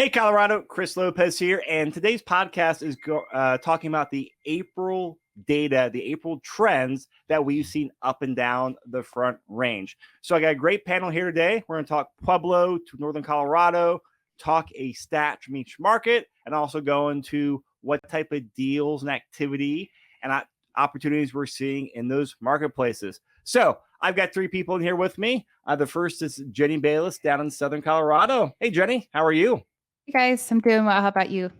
Hey, Colorado, Chris Lopez here, and today's podcast is talking about the April data, the April trends that we've seen up and down the Front Range. So I got a great panel here today. We're going to talk Pueblo to Northern Colorado, talk a stat from each market, and also go into what type of deals and activity and opportunities we're seeing in those marketplaces. So I've got three people in here with me. The first is Jenny Bayless down in Southern Colorado. Hey, Jenny, how are you? Hey guys, I'm doing well. How about you?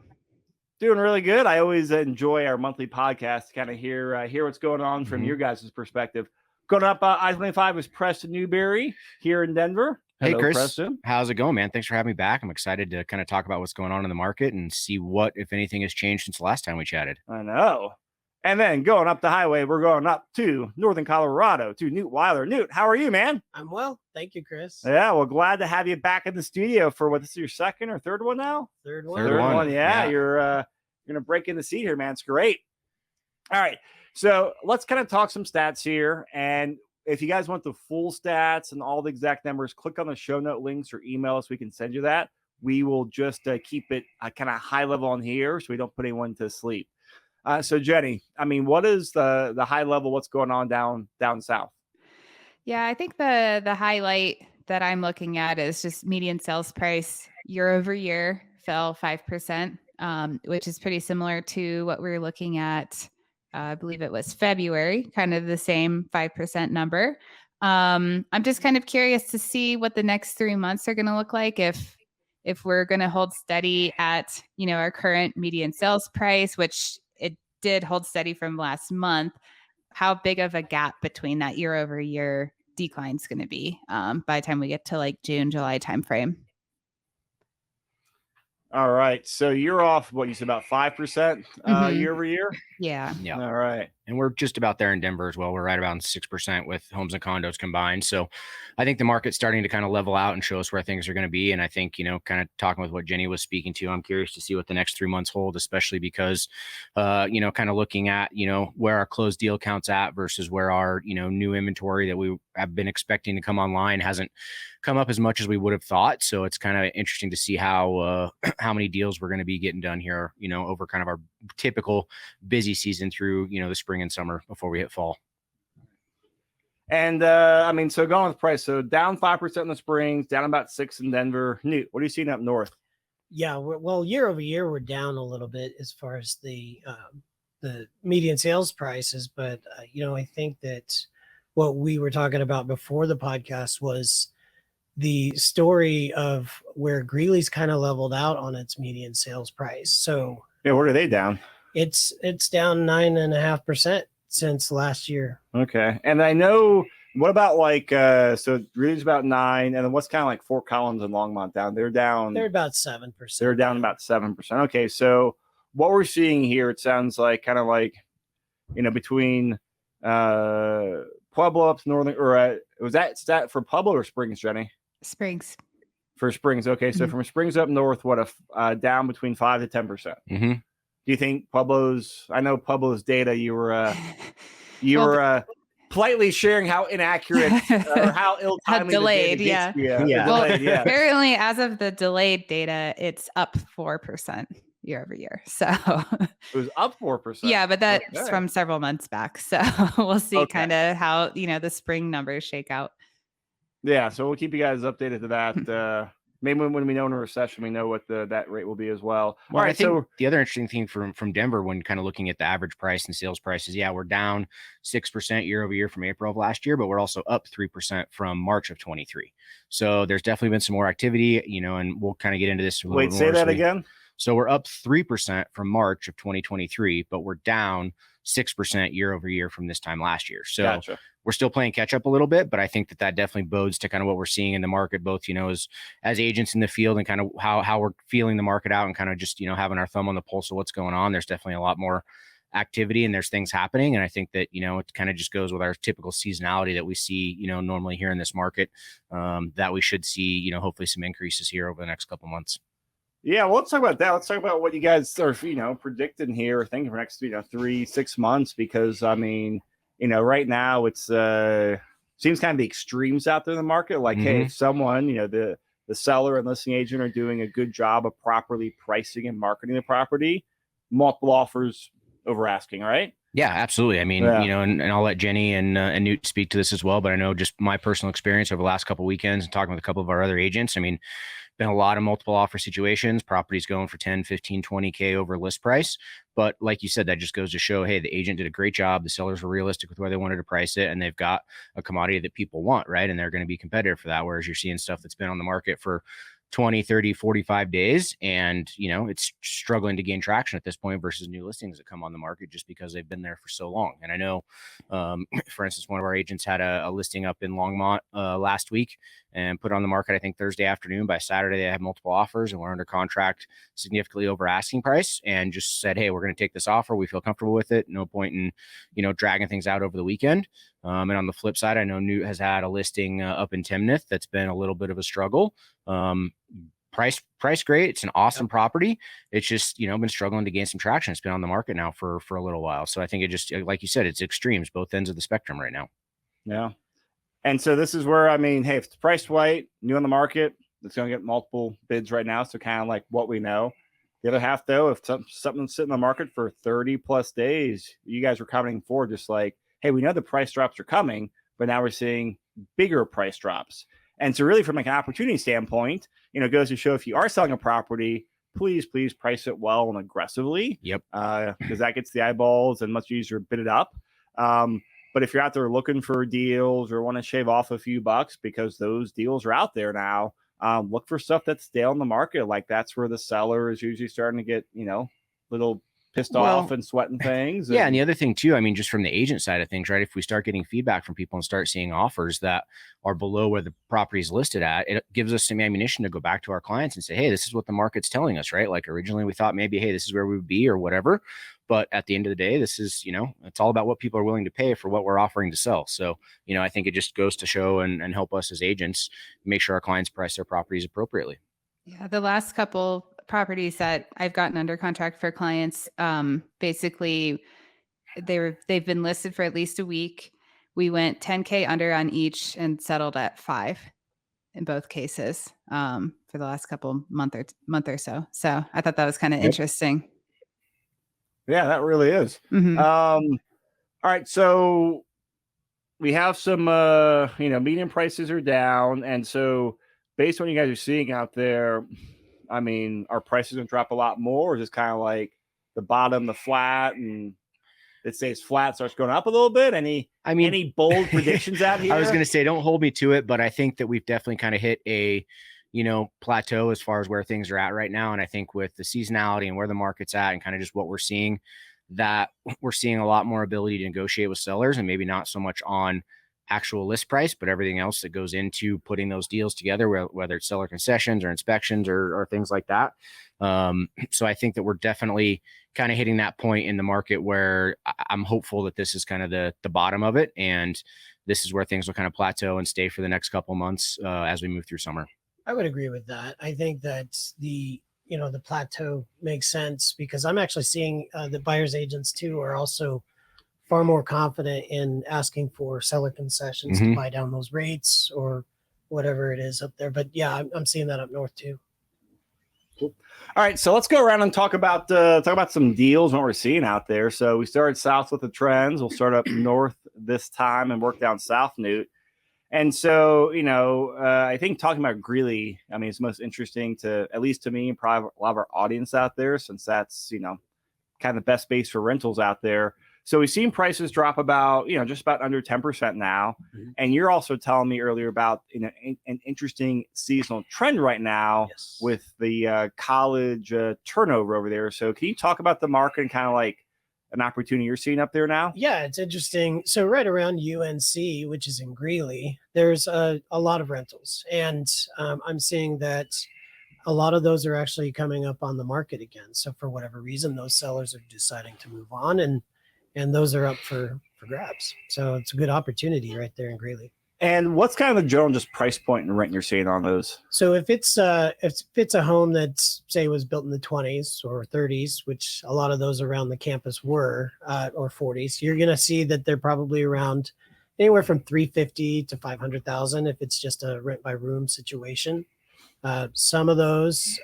Doing really good. I always enjoy our monthly podcast to kind of hear what's going on from your guys' perspective. Going up I-25 is Preston Newberry here in Denver. Hey, Hello, Chris. Preston. How's it going, man? Thanks for having me back. I'm excited to kind of talk about what's going on in the market and see what, if anything, has changed since the last time we chatted. I know. And then going up the highway, we're going up to Northern Colorado to Newt Weiler. Newt, how are you, man? I'm well. Thank you, Chris. Yeah, well, glad to have you back in the studio for this is your second or third one now? Third one. Third one. Yeah, you're going to break in the seat here, man. It's great. All right. So let's kind of talk some stats here. And if you guys want the full stats and all the exact numbers, click on the show note links or email us. We can send you that. We will just keep it kind of high level on here so we don't put anyone to sleep. So Jenny, I mean, what is the high level? What's going on down south? Yeah, I think the highlight that I'm looking at is just median sales price year over year fell 5%, which is pretty similar to what we were looking at. I believe it was February, kind of the same 5% number. I'm just kind of curious to see what the next 3 months are going to look like if we're going to hold steady at our current median sales price, which it did hold steady from last month. How big of a gap between that year over year decline is going to be by the time we get to like June, July timeframe. All right. So you're off, what you said, about 5% year over year? Yeah. All right. And we're just about there in Denver as well. We're right around 6% with homes and condos combined. So I think the market's starting to kind of level out and show us where things are going to be. And I think, kind of talking with what Jenny was speaking to, I'm curious to see what the next 3 months hold, especially because, kind of looking at, where our closed deal count's at versus where our, new inventory that we have been expecting to come online hasn't come up as much as we would have thought. So it's kind of interesting to see how many deals we're going to be getting done here, over kind of our typical busy season through, the spring and summer before we hit fall. And I mean, so going with price, so down 5% in the Springs, down about 6% in Denver. Newt, what are you seeing up north? Yeah, well, year over year, we're down a little bit as far as the median sales prices. But, I think that what we were talking about before the podcast was the story of where Greeley's kind of leveled out on its median sales price. So yeah, where are they down? It's down 9.5% since last year. Okay. And I know, what about so Greeley's about 9%, and then what's kind of like Fort Collins and Longmont down? They're about 7%. They're down about 7%. Okay. So what we're seeing here, it sounds like kind of like, between Pueblo up to Northern, or was that stat for Pueblo or Springs, Jenny? Springs. For Springs. Okay. So from Springs up north, what down between 5 to 10%. Mm-hmm. Do you think I know Pueblo's data, you were politely sharing how inaccurate or how ill-timely delayed, the data yeah. Well, apparently as of the delayed data, it's up 4% year over year. So it was up 4%. Yeah, but that's from several months back. So we'll see kind of how, the spring numbers shake out. Yeah. So we'll keep you guys updated to that. Maybe when we know in a recession, we know what that rate will be as well. Well, all right. I think So the other interesting thing from Denver, when kind of looking at the average price and sales prices, yeah, we're down 6% year over year from April of last year, but we're also up 3% from March of 23. So there's definitely been some more activity, and we'll kind of get into this. Wait, say that again. So we're up 3% from March of 2023, but we're down 6% year over year from this time last year. So Gotcha. We're still playing catch up a little bit, but I think that definitely bodes to kind of what we're seeing in the market, both, as agents in the field and kind of how we're feeling the market out and kind of just, having our thumb on the pulse of what's going on. There's definitely a lot more activity and there's things happening. And I think that, it kind of just goes with our typical seasonality that we see, normally here in this market, that we should see, hopefully some increases here over the next couple months. Yeah, well, let's talk about that. Let's talk about what you guys are, predicting here, thinking for next, 3-6 months, because I mean, right now it's seems kind of the extremes out there in the market. Like, hey, if someone, the the seller and listing agent are doing a good job of properly pricing and marketing the property, multiple offers over asking, right? Yeah, absolutely. I mean, Yeah. you know, and I'll let Jenny and Newt speak to this as well, but I know just my personal experience over the last couple of weekends and talking with a couple of our other agents. I mean, been a lot of multiple offer situations, properties going for 10, 15, 20K over list price. But like you said, that just goes to show, hey, the agent did a great job. The sellers were realistic with where they wanted to price it, and they've got a commodity that people want, right? And they're going to be competitive for that. Whereas you're seeing stuff that's been on the market for 20, 30, 45 days. And, you know, it's struggling to gain traction at this point versus new listings that come on the market just because they've been there for so long. And I know, for instance, one of our agents had a listing up in Longmont last week and put on the market, I think Thursday afternoon. By Saturday, they had multiple offers and we're under contract significantly over asking price, and just said, hey, we're going to take this offer. We feel comfortable with it. No point in, you know, dragging things out over the weekend. And on the flip side, I know Newt has had a listing up in Timnath that's been a little bit of a struggle. Price great. It's an awesome property. It's just, you know, been struggling to gain some traction. It's been on the market now for a little while. So I think it just, like you said, it's extremes, both ends of the spectrum right now. Yeah. And so this is where, I mean, hey, if it's priced right, new on the market, it's going to get multiple bids right now. So kind of like what we know. The other half, though, if something's sitting on the market for 30 plus days, you guys were commenting for just like, hey, we know the price drops are coming, but now we're seeing bigger price drops. And so really from like an opportunity standpoint, you know, it goes to show if you are selling a property, please price it well and aggressively. Yep. Because that gets the eyeballs and much easier to bid it up. But if you're out there looking for deals or want to shave off a few bucks because those deals are out there now, look for stuff that's stale in the market. Like that's where the seller is usually starting to get, you know, little pissed off and sweating things. Yeah. And the other thing too, I mean, just from the agent side of things, right? If we start getting feedback from people and start seeing offers that are below where the property is listed at, it gives us some ammunition to go back to our clients and say, hey, this is what the market's telling us, right? Like originally we thought maybe, hey, this is where we would be or whatever. But at the end of the day, this is, you know, it's all about what people are willing to pay for what we're offering to sell. So, you know, I think it just goes to show and help us as agents make sure our clients price their properties appropriately. Yeah, the last couple properties that I've gotten under contract for clients, basically they've been listed for at least a week. We went 10K under on each and settled at 5 in both cases for the last couple month or so. So I thought that was kind of interesting. Yeah, that really is. Mm-hmm. All right, so we have some, you know, median prices are down, and so based on what you guys are seeing out there, I mean, are prices going to drop a lot more, or is this kind of like the bottom, the flat, and it stays flat, starts going up a little bit? Any bold predictions out here? I was going to say, don't hold me to it, but I think that we've definitely kind of hit a, you know, plateau as far as where things are at right now. And I think with the seasonality and where the market's at and kind of just what we're seeing, that we're seeing a lot more ability to negotiate with sellers, and maybe not so much on actual list price, but everything else that goes into putting those deals together, whether it's seller concessions or inspections or things like that. So I think that we're definitely kind of hitting that point in the market where I'm hopeful that this is kind of the bottom of it. And this is where things will kind of plateau and stay for the next couple of months as we move through summer. I would agree with that. I think that the plateau makes sense because I'm actually seeing the buyer's agents too are also far more confident in asking for seller concessions to buy down those rates or whatever it is up there. But yeah, I'm seeing that up north too. Cool. All right, so let's go around and talk about some deals and what we're seeing out there. So we started south with the trends. We'll start up north this time and work down south, Newt. And so, you know, I think talking about Greeley, I mean, it's most interesting to, at least to me, and probably a lot of our audience out there, since that's, you know, kind of the best base for rentals out there. So we've seen prices drop about, you know, just about under 10% now. Mm-hmm. And you're also telling me earlier about, you know, an interesting seasonal trend right now with the college turnover over there. So can you talk about the market and kind of like an opportunity you're seeing up there now? Yeah, it's interesting. So right around UNC, which is in Greeley, there's a lot of rentals. And I'm seeing that a lot of those are actually coming up on the market again. So for whatever reason, those sellers are deciding to move on and those are up for grabs. So it's a good opportunity right there in Greeley. And what's kind of the general just price point and rent you're seeing on those? So if it's a home that's, say, was built in the 20s or 30s, which a lot of those around the campus were, or 40s, you're going to see that they're probably around anywhere from $350,000 to $500,000 if it's just a rent by room situation. Some of those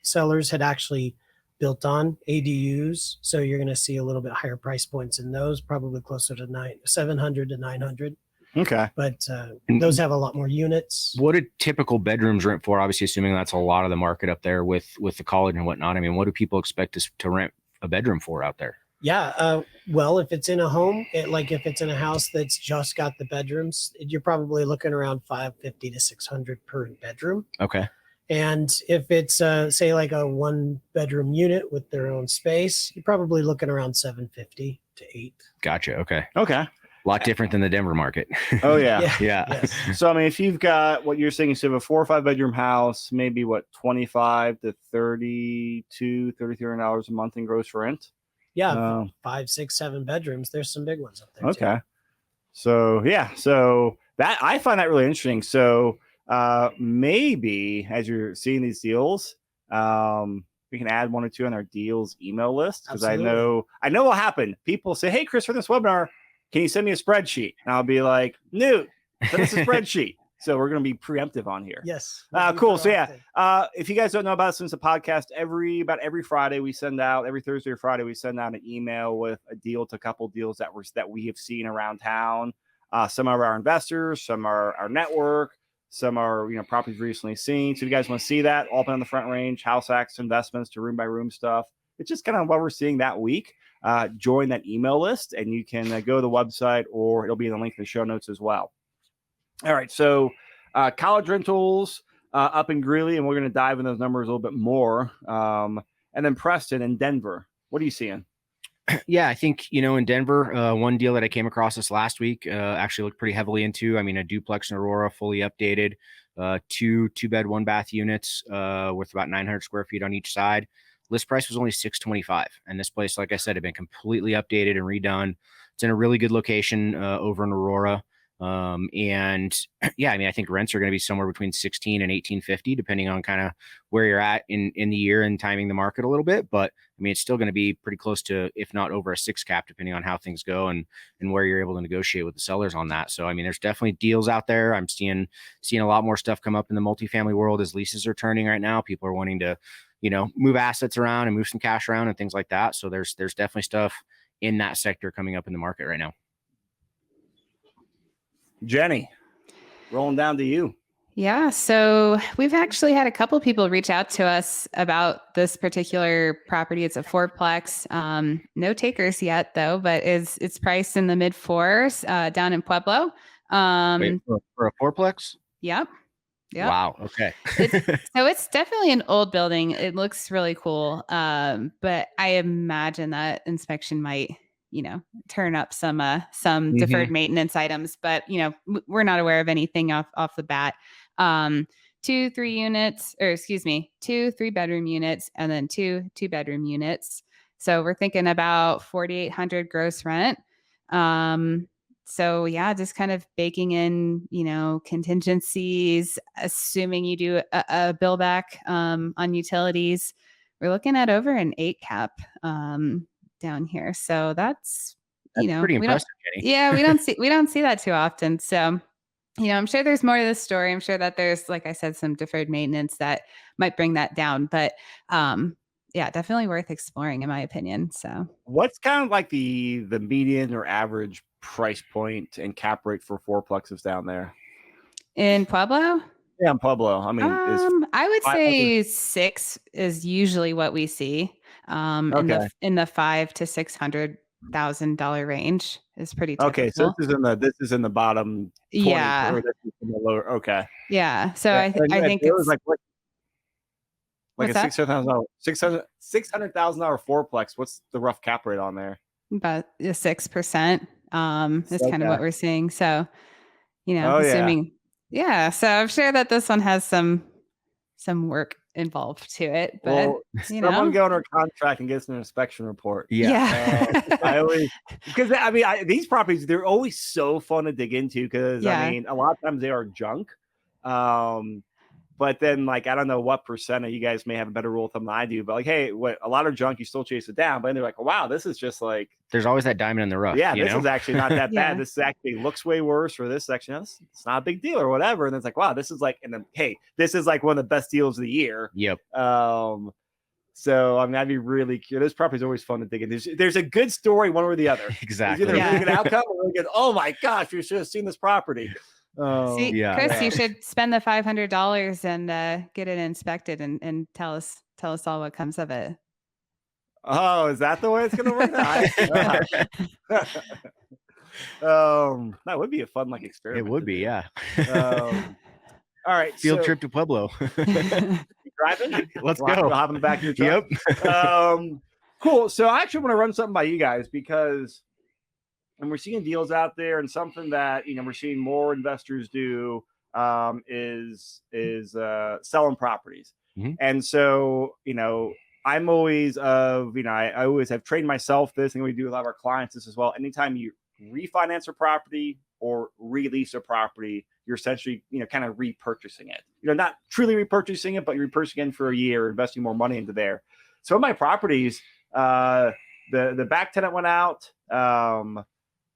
sellers had actually built on ADUs, so you're going to see a little bit higher price points in those, probably closer to 700 to 900. Okay. But those have a lot more units. What do typical bedrooms rent for? Obviously, assuming that's a lot of the market up there with the college and whatnot. I mean, what do people expect to rent a bedroom for out there? Yeah. Well, if it's in a home, if it's in a house that's just got the bedrooms, you're probably looking around $550 to $600 per bedroom. Okay. And if it's say like a 1-bedroom unit with their own space, you're probably looking around $750 to $800. Gotcha. Okay. Okay. A lot different than the Denver market. Oh yeah. Yeah. Yes. So I mean, if you've got what you're saying, so you have a 4 or 5 bedroom house, maybe what, $25 to $3,300 a month in gross rent. Yeah, 5, 6, 7 bedrooms. There's some big ones up there. Okay. So yeah, so that I find that really interesting. So maybe as you're seeing these deals, we can add 1 or 2 on our deals email list, because I know what'll happen. People say, "Hey, Chris, for this webinar, can you send me a spreadsheet?" And I'll be like, "Newt, send us a spreadsheet." So we're going to be preemptive on here. Yes. Cool. So yeah, if you guys don't know about us, since the podcast, about every Friday we send out, every Thursday or Friday we send out an email with a deal to a couple deals that we have seen around town. Some are our investors, some are our network, some are properties recently seen. So if you guys want to see that, all up on the front range, house hacks, investments to room by room stuff. It's just kind of what we're seeing that week. Join that email list, and you can go to the website, or it'll be in the link in the show notes as well. All right, so college rentals up in Greeley, and we're going to dive in those numbers a little bit more. And then Preston and Denver, what are you seeing? Yeah, I think, in Denver, one deal that I came across this last week, actually looked pretty heavily into. I mean, a duplex in Aurora, fully updated, 2-bed, 1-bath units with about 900 square feet on each side. List price was only $625. And this place, like I said, had been completely updated and redone. It's in a really good location over in Aurora. And yeah, I mean, I think rents are going to be somewhere between $1,600 and $1,850, depending on kind of where you're at in the year and timing the market a little bit. But I mean, it's still going to be pretty close to, if not over a 6 cap, depending on how things go and where you're able to negotiate with the sellers on that. So, I mean, there's definitely deals out there. I'm seeing a lot more stuff come up in the multifamily world as leases are turning right now. People are wanting to, move assets around and move some cash around and things like that. So there's definitely stuff in that sector coming up in the market right now. Jenny, rolling down to you. Yeah. So we've actually had a couple people reach out to us about this particular property. It's a 4-plex. No takers yet though, but it's priced in the mid 4s down in Pueblo. Wait, for a 4-plex? Yep. Yep. Wow. Okay. So it's definitely an old building. It looks really cool. But I imagine that inspection might, turn up some deferred maintenance items, but we're not aware of anything off the bat. 2 3-bedroom units, and then 2 2-bedroom units. So we're thinking about $4,800 gross rent. So yeah, just kind of baking in, contingencies, assuming you do a bill back on utilities. We're looking at over an 8 cap down here. So that's pretty impressive, Jenny. Yeah, we don't see that too often. So, I'm sure there's more to this story. I'm sure that there's, like I said, some deferred maintenance that might bring that down. But yeah, definitely worth exploring in my opinion. So what's kind of like the median or average price point and cap rate for 4-plexes down there in Pueblo? Yeah, in Pueblo. I mean, I would say 6 is usually what we see. In the $500,000 to $600,000 range is pretty typical. Okay, so this is in the bottom 20, yeah, or this is in the lower. Okay, yeah. So I think it was it's like a $600,000 4-plex. What's the rough cap rate on there? About 6%. Is kind of what we're seeing. So, assuming, yeah. So I'm sure that this one has some work involved to it, but someone go under contract and get an inspection report. Yeah. I always, because these properties, they're always so fun to dig into, because I mean, a lot of times they are junk. But But then, like, I don't know what percent of you guys may have a better rule of thumb than I do, but like, hey, what a lot of junk, you still chase it down. But then they're like, wow, this is just like, there's always that diamond in the rough. yeah, you this know? is actually not that Yeah. bad. This actually looks way worse, or this section, it's not a big deal or whatever. And it's like, wow, this is like, and then, hey, this is like one of the best deals of the year. Yep. So I mean, I'd be really curious. This property is always fun to dig in. There's a good story one way or the other. Exactly. It's either a really Yeah. good outcome or really good. Oh my gosh, you should have seen this property. See, yeah. Chris, Yeah. you should spend the $500 and get it inspected and tell us all what comes of it. Oh, is that the way it's gonna work? That would be a fun like experiment. It would to be, do. yeah. All right, Field so trip to Pueblo. driving. Let's We'll go. hop in the back of your truck. Yep. Cool. So I actually want to run something by you guys because, and we're seeing deals out there, and something that we're seeing more investors do is selling properties. Mhm. And so I'm always I always have trained myself this, and we do a lot of our clients this as well. Anytime you refinance a property or release a property, you're essentially kind of repurchasing it. Not truly repurchasing it, but you're repurchasing it for a year, investing more money into there. So in my properties, the back tenant went out,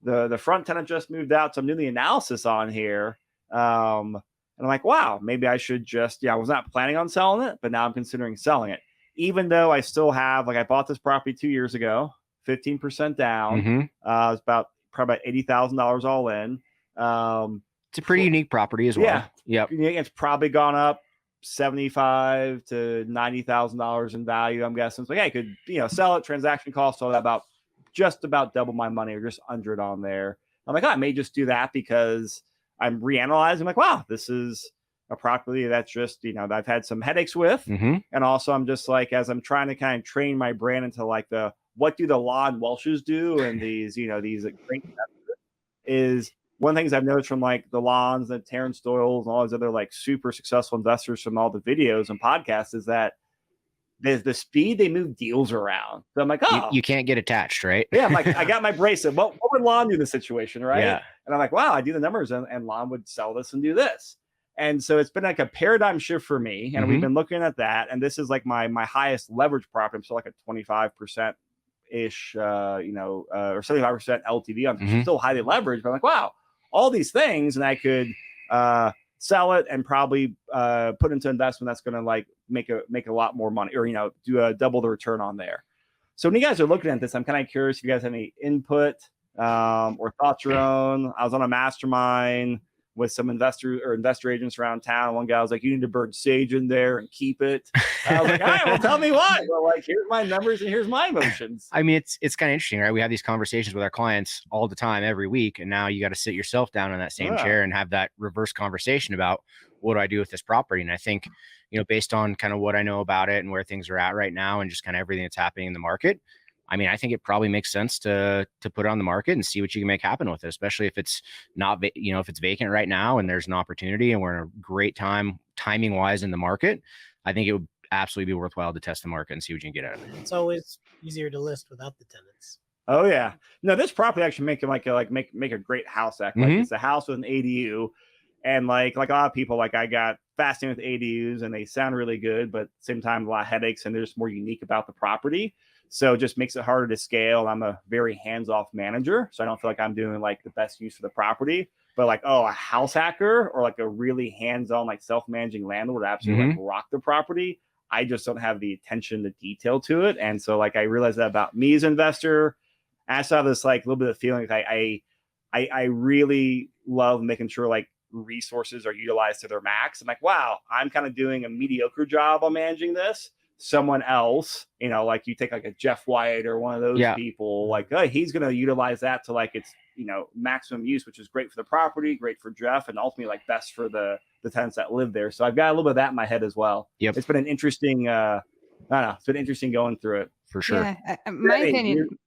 the front tenant just moved out. So I'm doing the analysis on here. And I'm like, wow, maybe I should just, I was not planning on selling it, but now I'm considering selling it. Even though I still have, I bought this property 2 years ago, 15% down. Mhm. It's probably about $80,000 all in. It's a pretty unique property as well. Yeah. Yep. It's probably gone up $75,000 to $90,000 in value. I'm guessing. It's like, hey, I could, sell it, transaction costs, all that, just about double my money or just under it on there. I'm like, I may just do that because I'm reanalyzing. I'm like, wow, this is a property that's just, that I've had some headaches with. Mhm. And also I'm just like, as I'm trying to kind of train my brand into like what do the lawn Welshes do? And these, these great is one of the things I've noticed from like the Lawns and Terrence Doyle's and all these other like super successful investors from all the videos and podcasts is that the speed they move deals around. So I'm like, oh, You can't get attached, right? yeah. I'm like, I got my bracelet. What would Lon do in this situation, right? Yeah. And I'm like, wow, I do the numbers and Lon would sell this and do this. And so it's been like a paradigm shift for me. And we've been looking at that. And this is like my highest leverage property. I'm still like a 25% ish, or 75% LTV on still highly leveraged. But I'm like, wow, all these things, and I could sell it and probably put into investment that's going to like make a lot more money, or do a double the return on there. So when you guys are looking at this, I'm kind of curious if you guys have any input or thoughts your own. I was on a mastermind with some investor agents around town. One guy was like, you need to burn sage in there and keep it. I was like, all right, well, tell me why. Well, like, here's my numbers and here's my emotions. I mean, it's kind of interesting, right? We have these conversations with our clients all the time, every week. And now you got to sit yourself down in that same chair and have that reverse conversation about what do I do with this property? And I think, based on kind of what I know about it and where things are at right now and just kind of everything that's happening in the market, I mean, I think it probably makes sense to put it on the market and see what you can make happen with it, especially if it's not, if it's vacant right now and there's an opportunity and we're in a great timing wise in the market. I think it would absolutely be worthwhile to test the market and see what you can get out of it. It's always easier to list without the tenants. Oh yeah, no, this property actually make a great house act. Like it's a house with an ADU, and like a lot of people, like I got fascinated with ADUs and they sound really good, but at the same time a lot of headaches and they're just more unique about the property. So it just makes it harder to scale. I'm a very hands-off manager, so I don't feel like I'm doing like the best use of the property. But like, a house hacker or like a really hands-on, like self-managing landlord absolutely like rock the property. I just don't have the attention to detail to it. And so like I realized that about me as an investor. I also have this like little bit of feeling like I really love making sure like resources are utilized to their max. I'm like, wow, I'm kind of doing a mediocre job on managing this. Someone else, like you take like a Jeff White or one of those people, like, oh, he's going to utilize that to like its, maximum use, which is great for the property, great for Jeff, and ultimately like best for the tenants that live there. So I've got a little bit of that in my head as well. Yep. It's been an interesting, I don't know, it's been interesting going through it. For sure.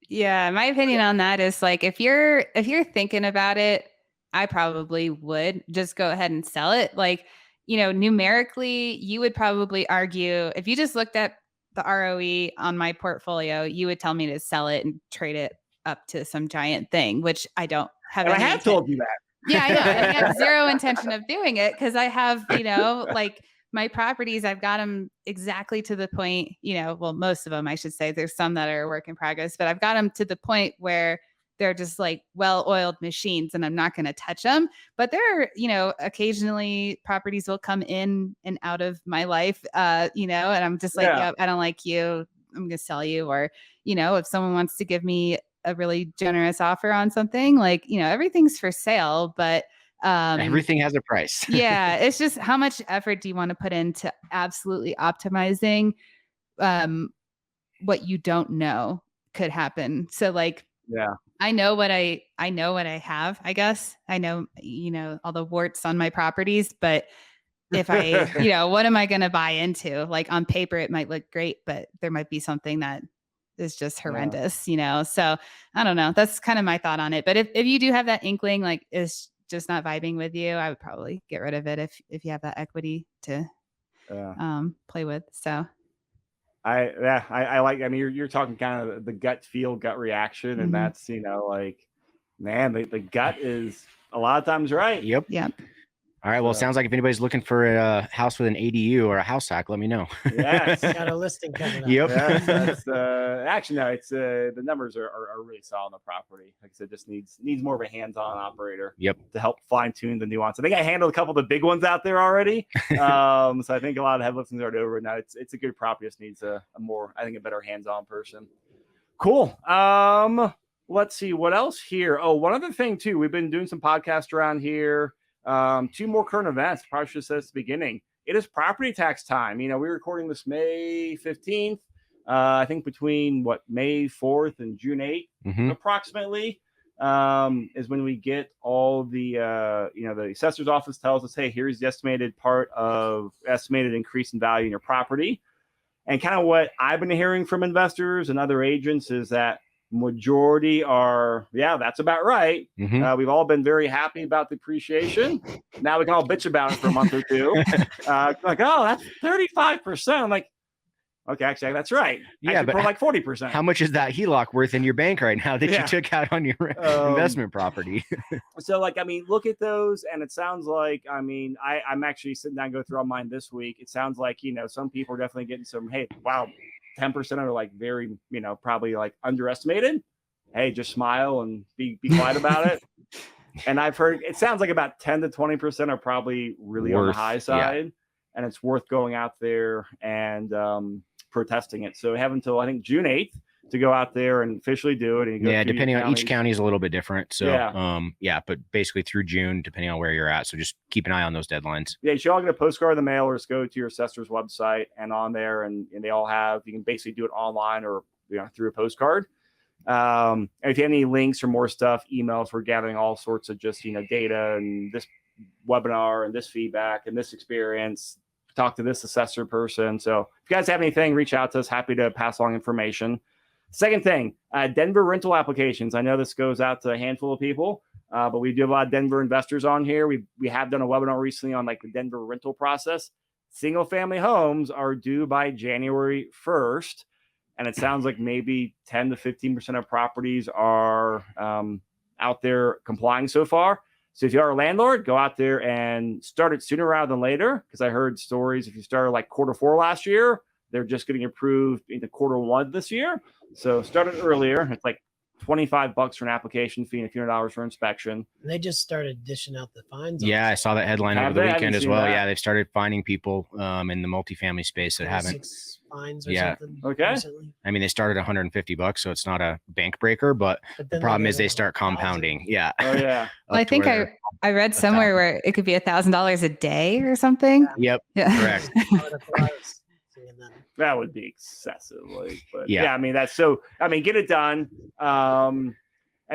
Yeah, my opinion on that is like, if you're thinking about it, I probably would just go ahead and sell it. Like, numerically, you would probably argue if you just looked at the ROE on my portfolio, you would tell me to sell it and trade it up to some giant thing, which I don't have. And I have told you that. Yeah, I know. And I have zero intention of doing it because I have, like my properties, I've got them exactly to the point, well, most of them, I should say. There's some that are a work in progress, but I've got them to the point where they're just like well-oiled machines and I'm not going to touch them. But there are, occasionally properties will come in and out of my life, and I'm just like, yep, I don't like you. I'm going to sell you. Or, if someone wants to give me a really generous offer on something, like, everything's for sale, but everything has a price. Yeah. It's just how much effort do you want to put into absolutely optimizing what you don't know could happen. So like, yeah, I know what I have, I guess. I know, all the warts on my properties, but if I, what am I going to buy into? Like on paper, it might look great, but there might be something that is just horrendous, So I don't know. That's kind of my thought on it. But if you do have that inkling, like it's just not vibing with you, I would probably get rid of it if you have that equity to play with. So I like, I mean, you're talking kind of the gut reaction. And that's, like, man, the gut is a lot of times right. Yep. All right. Well, it sounds like if anybody's looking for a house with an ADU or a house hack, let me know. Yes. Got a listing coming up. Yep. Yes, actually, no, it's the numbers are really solid on the property. Like I said, just needs more of a hands-on operator. Yep. To help fine-tune the nuance. I think I handled a couple of the big ones out there already. So I think a lot of heavy lifting's already over. Now it's a good property. Just needs a better hands-on person. Cool. Let's see what else here. Oh, one other thing too. We've been doing some podcasts around here. 2 more current events. Probably should have said at the beginning. It is property tax time. We're recording this May 15th. I think between May 4th and June 8th, approximately, is when we get all the the assessor's office tells us, hey, here's the estimated increase in value in your property. And kind of what I've been hearing from investors and other agents is that majority are, that's about right. We've all been very happy about the appreciation. Now we can all bitch about it for a month or two. Like, oh, that's 35%. I'm like, okay, actually, that's right. Yeah, but like 40%. How much is that HELOC worth in your bank right now that you took out on your investment property? So, like, I mean, look at those, and it sounds like, I mean, I'm actually sitting down and go through all mine this week. It sounds like, some people are definitely getting some, hey, wow, 10% are like very, probably like underestimated. Hey, just smile and be quiet about it. And I've heard it sounds like about 10 to 20% are probably really on the high side, and it's worth going out there and protesting it. So we have until I think June 8th to go out there and officially do it. And depending on each county is a little bit different. So but basically through June, depending on where you're at. So just keep an eye on those deadlines. Yeah, you should all get a postcard in the mail or just go to your assessor's website and on there, and they all have, you can basically do it online or through a postcard. And if you have any links or more stuff, emails, we're gathering all sorts of just data and this webinar and this feedback and this experience. Talk to this assessor person. So if you guys have anything, reach out to us. Happy to pass along information. Second thing, Denver rental applications. I know this goes out to a handful of people, but we do have a lot of Denver investors on here. We have done a webinar recently on like the Denver rental process. Single family homes are due by January 1st. And it sounds like maybe 10 to 15% of properties are out there complying so far. So if you are a landlord, go out there and start it sooner rather than later. Because I heard stories, if you started like Q4 last year, they're just getting approved into Q1 this year. So start it earlier. It's like $25 for an application fee and a few $100 for inspection. They just started dishing out the fines. Yeah, I saw that headline over the weekend as well. That. Yeah, they've started finding people in the multifamily space that haven't. 6 fines or something. Okay. Recently. I mean, they started $150, so it's not a bank breaker, but the problem is they start compounding. Yeah. Oh yeah. Well, I think I read somewhere where it could be $1,000 a day or something. Yep. Yeah. Correct. That would be excessive, but I mean that's so. I mean, get it done. And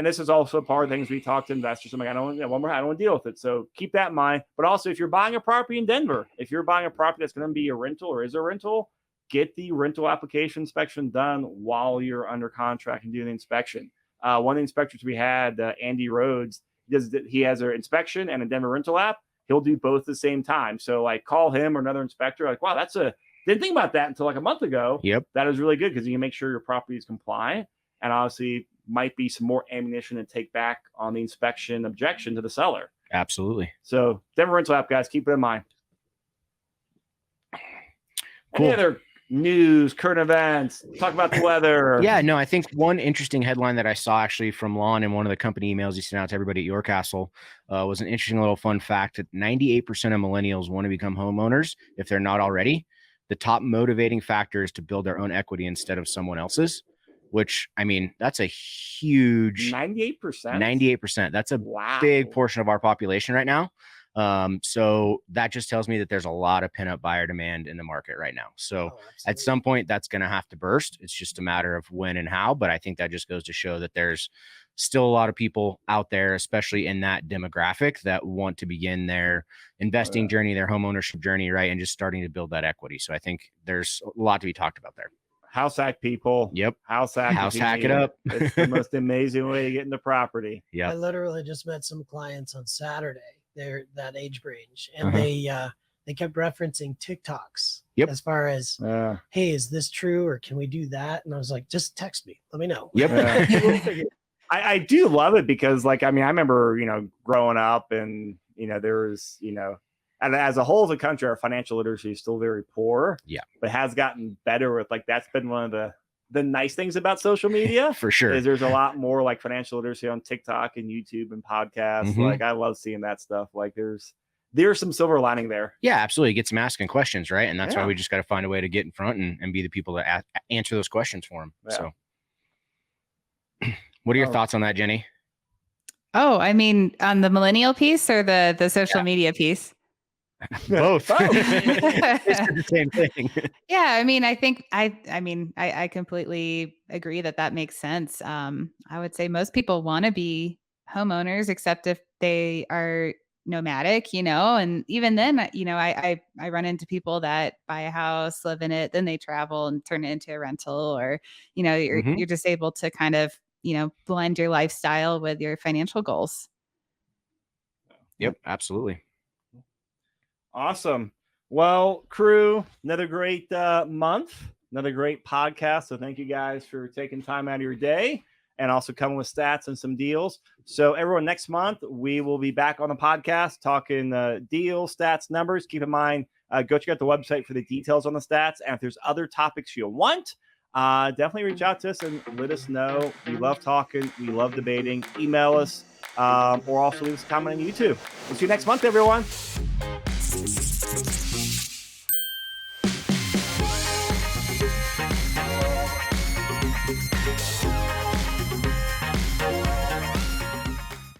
this is also part of things we talk to investors. I'm like, I don't want to deal with it. So keep that in mind. But also, if you're buying a property in Denver, if you're buying a property that's going to be a rental or is a rental, get the rental application inspection done while you're under contract and do the inspection. One of the inspectors we had, Andy Rhodes, he has an inspection and a Denver rental app. He'll do both at the same time. So like call him or another inspector. Like, wow, didn't think about that until like a month ago. Yep. That is really good because you can make sure your property is compliant, and obviously might be some more ammunition to take back on the inspection objection to the seller. Absolutely. So Denver rental app, guys, keep it in mind. Any other news, current events, talk about the weather? Yeah, no, I think one interesting headline that I saw actually from Lon in one of the company emails he sent out to everybody at Your Castle was an interesting little fun fact that 98% of millennials want to become homeowners if they're not already. The top motivating factor is to build their own equity instead of someone else's, which, I mean, that's a huge 98%. 98%. That's a big portion of our population right now. So that just tells me that there's a lot of pinup buyer demand in the market right now. So at some point that's going to have to burst. It's just a matter of when and how, but I think that just goes to show that there's still a lot of people out there, especially in that demographic, that want to begin their investing journey, their home ownership journey, right? And just starting to build that equity. So I think there's a lot to be talked about there. House hack people. Yep. House hack it up. It's the most amazing way to get into property. Yeah. I literally just met some clients on Saturday. They're that age range, and they kept referencing TikToks as far as, hey, is this true or can we do that? And I was like, just text me, let me know. Yep. I do love it because, like, I mean, I remember, growing up and, there was, and as a whole as a country, our financial literacy is still very poor. Yeah. But has gotten better with, like, that's been one of the nice things about social media. For sure. Is there's a lot more like financial literacy on TikTok and YouTube and podcasts. Like, I love seeing that stuff. Like, there's some silver lining there. Yeah, absolutely. Get some asking questions, right? And that's why we just got to find a way to get in front and be the people that answer those questions for them. Yeah. So what are your thoughts on that, Jenny? Oh, I mean, on the millennial piece or the social media piece? Both. It's the same thing. Yeah, I mean, I think I completely agree that makes sense. I would say most people want to be homeowners, except if they are nomadic, and even then, I run into people that buy a house, live in it, then they travel and turn it into a rental, or you're just able to kind of blend your lifestyle with your financial goals. Yep, absolutely. Awesome. Well, crew, another great month, another great podcast. So thank you guys for taking time out of your day and also coming with stats and some deals. So everyone, next month, we will be back on the podcast talking deals, stats, numbers. Keep in mind, go check out the website for the details on the stats. And if there's other topics you want, definitely reach out to us and let us know. We love talking. We love debating. Email us or also leave us a comment on YouTube. We'll see you next month, everyone.